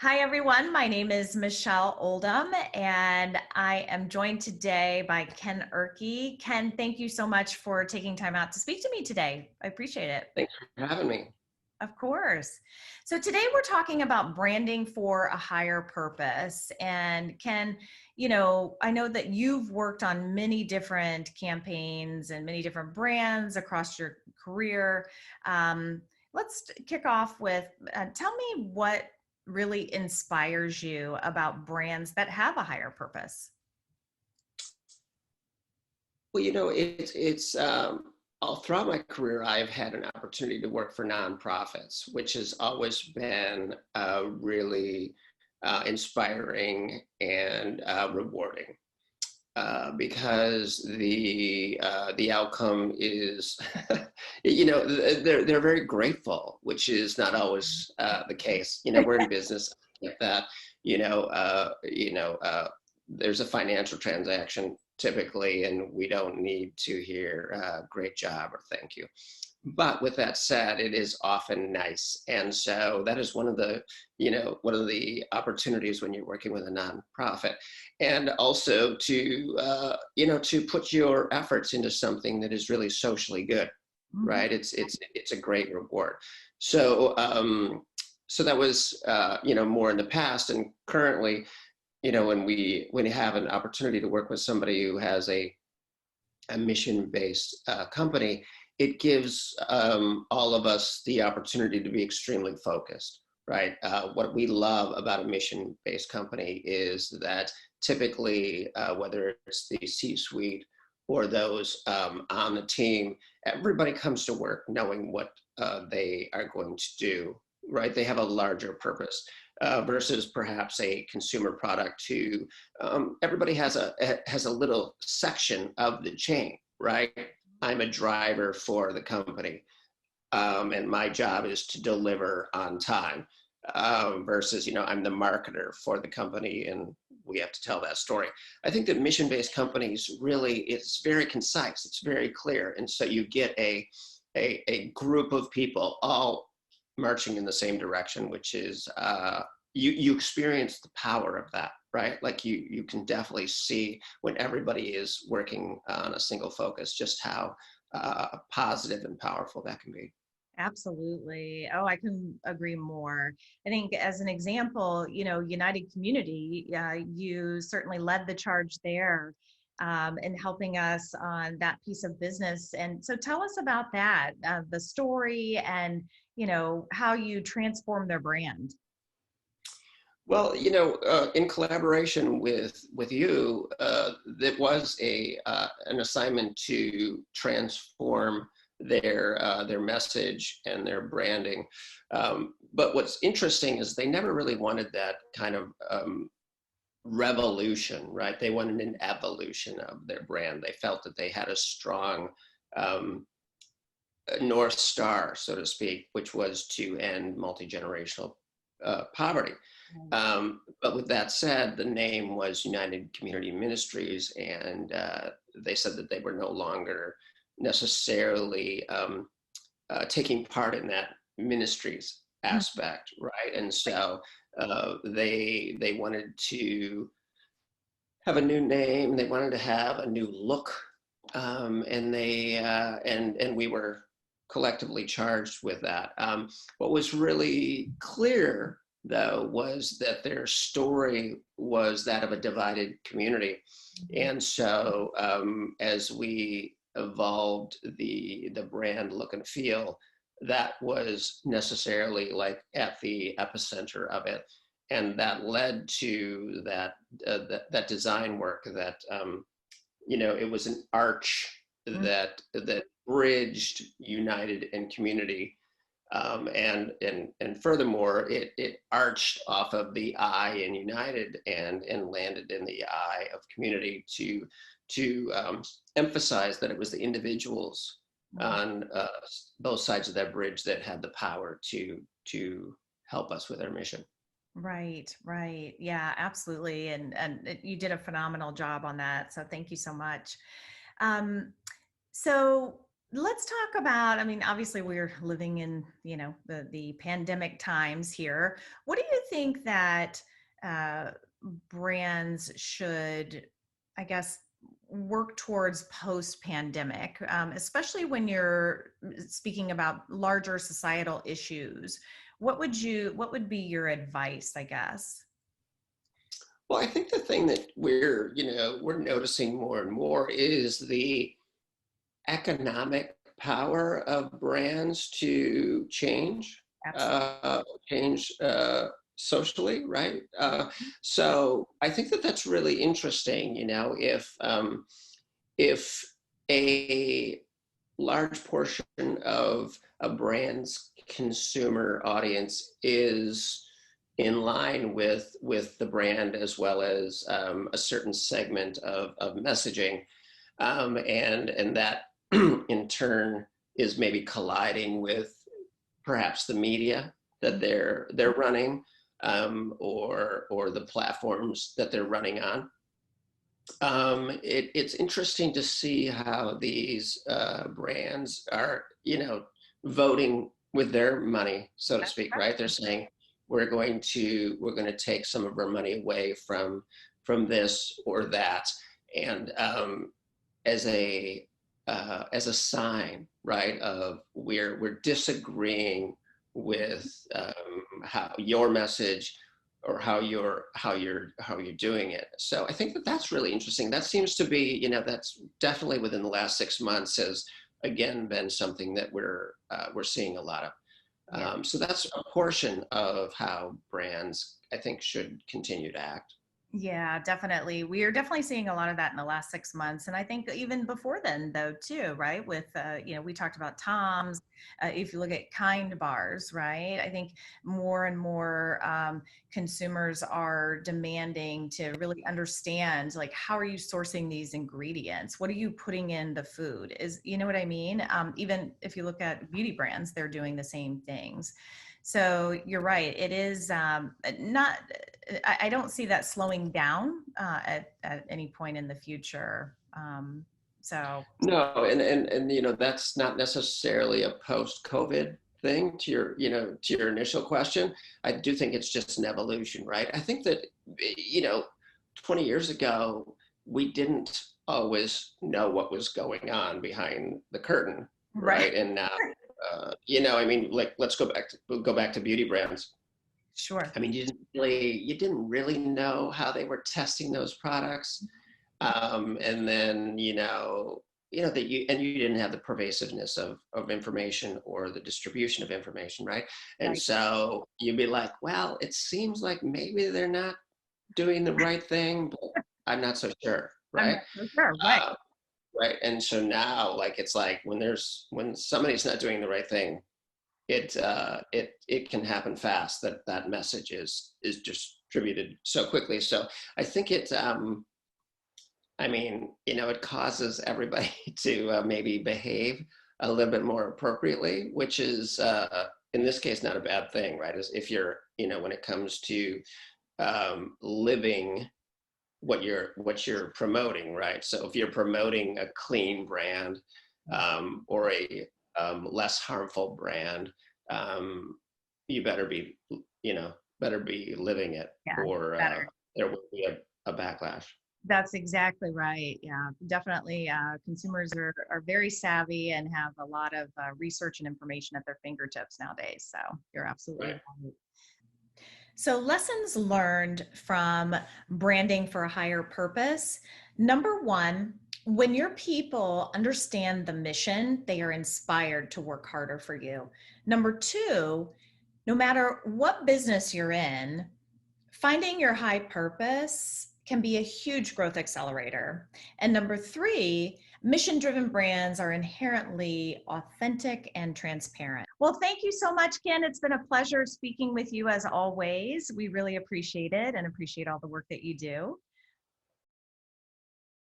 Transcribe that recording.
Hi, everyone. My name is Michelle Oldham, and I am joined today by Ken Erke. Ken, thank you so much for taking time out to speak to me today. I appreciate it. Thanks for having me. Of course. So today we're talking about branding for a higher purpose. And Ken, I know that you've worked on many different campaigns and many different brands across your career. Let's kick off with tell me what really inspires you about brands that have a higher purpose. Well, it's all throughout my career, I've had an opportunity to work for nonprofits, which has always been really inspiring and rewarding. Because the outcome is, they're very grateful, which is not always the case. We're in business like that. You know, there's a financial transaction typically, and we don't need to hear "great job" or "thank you." But with that said, it is often nice, and so that is one of the opportunities when you're working with a nonprofit, and also to put your efforts into something that is really socially good, Mhm. right? It's a great reward. So that was more in the past, and currently, when you have an opportunity to work with somebody who has a mission-based company, it gives all of us the opportunity to be extremely focused, right? What we love about a mission-based company is that typically, whether it's the C-suite or those on the team, everybody comes to work knowing what they are going to do, right? They have a larger purpose. Versus perhaps a consumer product who everybody has a little section of the chain, right? I'm a driver for the company, and my job is to deliver on time. Versus, I'm the marketer for the company, and we have to tell that story. I think that mission-based companies really, it's very concise, it's very clear, and so you get a group of people all marching in the same direction, which is you experience the power of that, right? Like you can definitely see when everybody is working on a single focus, just how positive and powerful that can be. Absolutely. Oh, I couldn't agree more. I think, as an example, United Community, you certainly led the charge there in helping us on that piece of business. And so tell us about that, the story and, how you transform their brand. Well, in collaboration with you, that was a an assignment to transform their message and their branding. But what's interesting is they never really wanted that kind of revolution, right? They wanted an evolution of their brand. They felt that they had a strong um, North Star, so to speak, which was to end multi-generational poverty. But with that said, the name was United Community Ministries, and they said that they were no longer necessarily taking part in that ministries Mhm. aspect, right? And so they wanted to have a new name, they wanted to have a new look, and and we were collectively charged with that. What was really clear, though, was that their story was that of a divided community, and so as we evolved the brand look and feel, that was necessarily like at the epicenter of it, and that led to that design work that it was an arch Mhm. that bridged United and Community, and furthermore it arched off of the I in United and landed in the I of Community to emphasize that it was the individuals Mhm. on both sides of that bridge that had the power to help us with our mission. Right, right. Yeah, absolutely. And you did a phenomenal job on that. So thank you so much. Um, so let's talk about, I mean, obviously we're living in, the pandemic times here. What do you think that uh, brands should, I guess, work towards post-pandemic, especially when you're speaking about larger societal issues? What would be your advice, I guess? Well, I think the thing that we're noticing more and more is the economic power of brands to Absolutely. change socially, right? So I think that that's really interesting. If a large portion of a brand's consumer audience is in line with the brand as well as a certain segment of messaging, and that in turn is maybe colliding with perhaps the media that they're running, or the platforms that they're running on. It's interesting to see how these brands are, voting with their money, so to That's speak, right? They're right. saying we're going to take some of our money away from this or that, and as a sign, right, of we're disagreeing with how your message or how you're doing it. So I think that that's really interesting. That seems to be, that's definitely within the last 6 months has again been something that we're seeing a lot of. Yeah. So that's a portion of how brands, I think, should continue to act. Yeah, definitely. We are definitely seeing a lot of that in the last 6 months. And I think even before then, though, too, right? With, we talked about Tom's. If you look at Kind bars, right? I think more and more consumers are demanding to really understand, like, how are you sourcing these ingredients? What are you putting in the food? You know what I mean? Even if you look at beauty brands, they're doing the same things. So you're right. It is not. I don't see that slowing down at any point in the future. So No, and that's not necessarily a post-COVID thing to your initial question. I do think it's just an evolution, right? I think that, you know, 20 years ago, we didn't always know what was going on behind the curtain, right, right? And now, I mean, like, let's go back to beauty brands. sure, I mean, you didn't really know how they were testing those products, and then that you didn't have the pervasiveness of information or the distribution of information, right? And right. so you'd be like, well, it seems like maybe they're not doing the right thing, but I'm not so sure, I'm right? not so sure. Right. uh, right. And so now, like, it's like when somebody's not doing the right thing, it can happen fast, that message is distributed so quickly. So I think I mean, it causes everybody to maybe behave a little bit more appropriately, which is, in this case, not a bad thing, right? As if you're, when it comes to living what you're promoting, right? So if you're promoting a clean brand, or a less harmful brand, um, you better be living it, Yeah, or better. there will be a backlash. That's exactly right. Yeah, definitely. Consumers are very savvy and have a lot of research and information at their fingertips nowadays. So you're absolutely Right. right. So, lessons learned from branding for a higher purpose. Number one, when your people understand the mission, they are inspired to work harder for you. Number two, no matter what business you're in, finding your high purpose can be a huge growth accelerator. And number three, mission driven brands are inherently authentic and transparent. Well, thank you so much, Ken. It's been a pleasure speaking with you as always. We really appreciate it and appreciate all the work that you do.